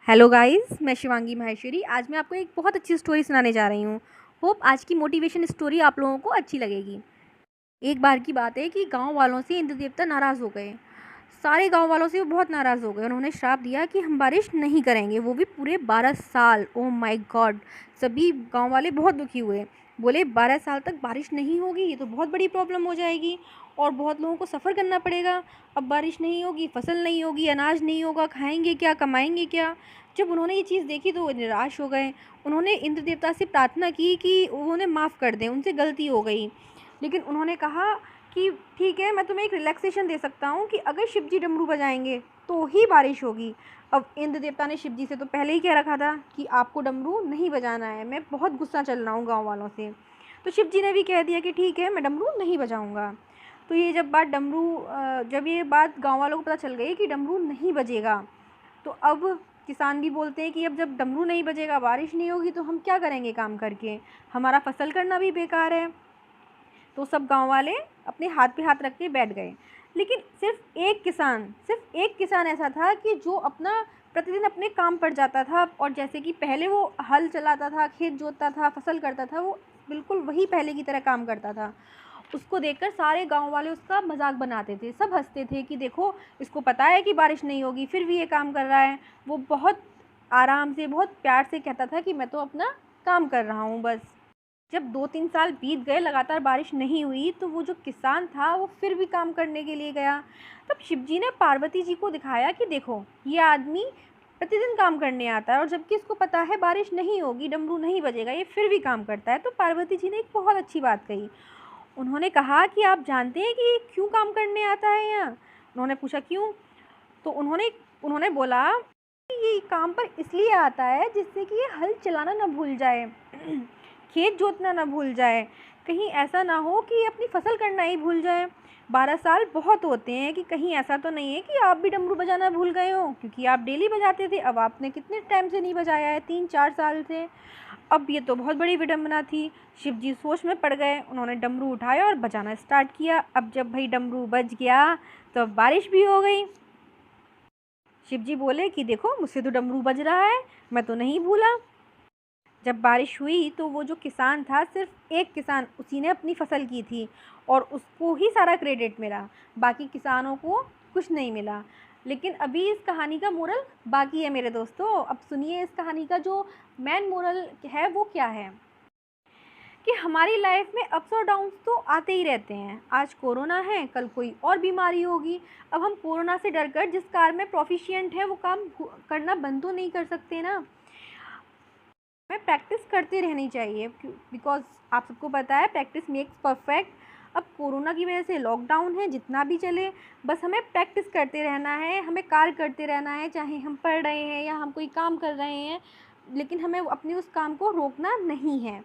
Hello guys, मैं शिवांगी माहेश्वरी। आज मैं आपको एक बहुत अच्छी स्टोरी सुनाने जा रही हूँ। होप आज की मोटिवेशन स्टोरी आप लोगों को अच्छी लगेगी। एक बार की बात है कि गांव वालों से इंद्र देवता नाराज़ हो गए। सारे गांव वालों से वो बहुत नाराज़ हो गए। उन्होंने श्राप दिया कि हम बारिश नहीं करेंगे, वो भी पूरे 12 साल। Oh my God! सभी गांव वाले बहुत दुखी हुए। बोले 12 साल तक बारिश नहीं होगी, ये तो बहुत बड़ी प्रॉब्लम हो जाएगी और बहुत लोगों को सफ़र करना पड़ेगा। अब बारिश नहीं होगी, फसल नहीं होगी, अनाज नहीं होगा, खाएंगे क्या, कमाएंगे क्या? जब उन्होंने ये चीज़ देखी तो वो निराश हो गए। उन्होंने इंद्र देवता से प्रार्थना की कि उन्हें माफ़ कर दें, उनसे गलती हो गई। लेकिन उन्होंने कहा कि ठीक है, मैं तुम्हें एक रिलैक्सेशन दे सकता हूँ कि अगर शिव जी डमरू बजाएंगे तो ही बारिश होगी। अब इंद्र देवता ने शिव जी से तो पहले ही कह रखा था कि आपको डमरू नहीं बजाना है, मैं बहुत गुस्सा चल रहा हूँ गाँव वालों से। तो शिव जी ने भी कह दिया कि ठीक है, मैं डमरू नहीं बजाऊँगा। तो ये जब ये बात गाँव वालों को पता चल गई कि डमरू नहीं बजेगा, तो अब किसान भी बोलते हैं कि अब जब डमरू नहीं बजेगा, बारिश नहीं होगी, तो हम क्या करेंगे काम करके, हमारा फसल करना भी बेकार है। तो सब गांव वाले अपने हाथ पे हाथ रख के बैठ गए। लेकिन सिर्फ एक किसान ऐसा था कि जो अपना प्रतिदिन अपने काम पर जाता था और जैसे कि पहले वो हल चलाता था, खेत जोतता था, फसल करता था, वो बिल्कुल वही पहले की तरह काम करता था। उसको देखकर सारे गांव वाले उसका मजाक बनाते थे, सब हंसते थे कि देखो, इसको पता है कि बारिश नहीं होगी फिर भी ये काम कर रहा है। वो बहुत आराम से, बहुत प्यार से कहता था कि मैं तो अपना काम कर रहा हूँ बस। जब 2-3 साल बीत गए, लगातार बारिश नहीं हुई, तो वो जो किसान था वो फिर भी काम करने के लिए गया। तब शिवजी ने पार्वती जी को दिखाया कि देखो, ये आदमी प्रतिदिन काम करने आता है और जबकि इसको पता है बारिश नहीं होगी, डमरू नहीं बजेगा, ये फिर भी काम करता है। तो पार्वती जी ने एक बहुत अच्छी बात कही। उन्होंने कहा कि आप जानते हैं कि ये क्यों काम करने आता है यहाँ? उन्होंने पूछा क्यों? तो उन्होंने बोला कि ये काम पर इसलिए आता है जिससे कि ये हल चलाना ना भूल जाए, खेत जोतना ना भूल जाए, कहीं ऐसा ना हो कि ये अपनी फसल करना ही भूल जाए। 12 साल बहुत होते हैं, कि कहीं ऐसा तो नहीं है कि आप भी डमरू बजाना भूल गए हो, क्योंकि आप डेली बजाते थे, अब आपने कितने टाइम से नहीं बजाया है, 3-4 साल से। अब ये तो बहुत बड़ी विडम्बना थी। शिव जी सोच में पड़ गए। उन्होंने डमरू उठाया और बजाना स्टार्ट किया। अब जब भाई डमरू बज गया तो अब बारिश भी हो गई। शिव जी बोले कि देखो, मुझसे तो डमरू बज रहा है, मैं तो नहीं भूला। जब बारिश हुई तो वो जो किसान था, सिर्फ एक किसान, उसी ने अपनी फसल की थी और उसको ही सारा क्रेडिट मिला, बाकी किसानों को कुछ नहीं मिला। लेकिन अभी इस कहानी का मोरल बाकी है मेरे दोस्तों। अब सुनिए, इस कहानी का जो मेन मोरल है वो क्या है, कि हमारी लाइफ में अप्स और डाउन्स तो आते ही रहते हैं। आज कोरोना है, कल कोई और बीमारी होगी। अब हम कोरोना से डरकर जिस कार में प्रोफिशिएंट है वो काम करना बंद तो नहीं कर सकते ना। हमें प्रैक्टिस करते रहनी चाहिए, बिकॉज आप सबको पता है प्रैक्टिस मेक्स परफेक्ट। अब कोरोना की वजह से लॉकडाउन है, जितना भी चले बस हमें प्रैक्टिस करते रहना है, हमें कार्य करते रहना है, चाहे हम पढ़ रहे हैं या हम कोई काम कर रहे हैं, लेकिन हमें अपने उस काम को रोकना नहीं है।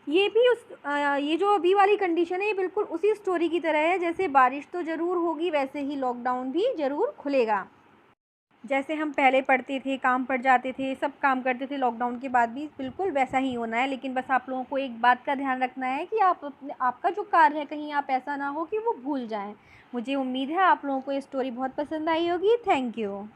ये जो अभी वाली कंडीशन है, ये बिल्कुल उसी स्टोरी की तरह है। जैसे बारिश तो ज़रूर होगी, वैसे ही लॉकडाउन भी ज़रूर खुलेगा। जैसे हम पहले पढ़ते थे, काम पर जाते थे, सब काम करते थे, लॉकडाउन के बाद भी बिल्कुल वैसा ही होना है। लेकिन बस आप लोगों को एक बात का ध्यान रखना है कि आपका जो कार्य है, कहीं आप ऐसा ना हो कि वो भूल जाएं। मुझे उम्मीद है आप लोगों को ये स्टोरी बहुत पसंद आई होगी। Thank you.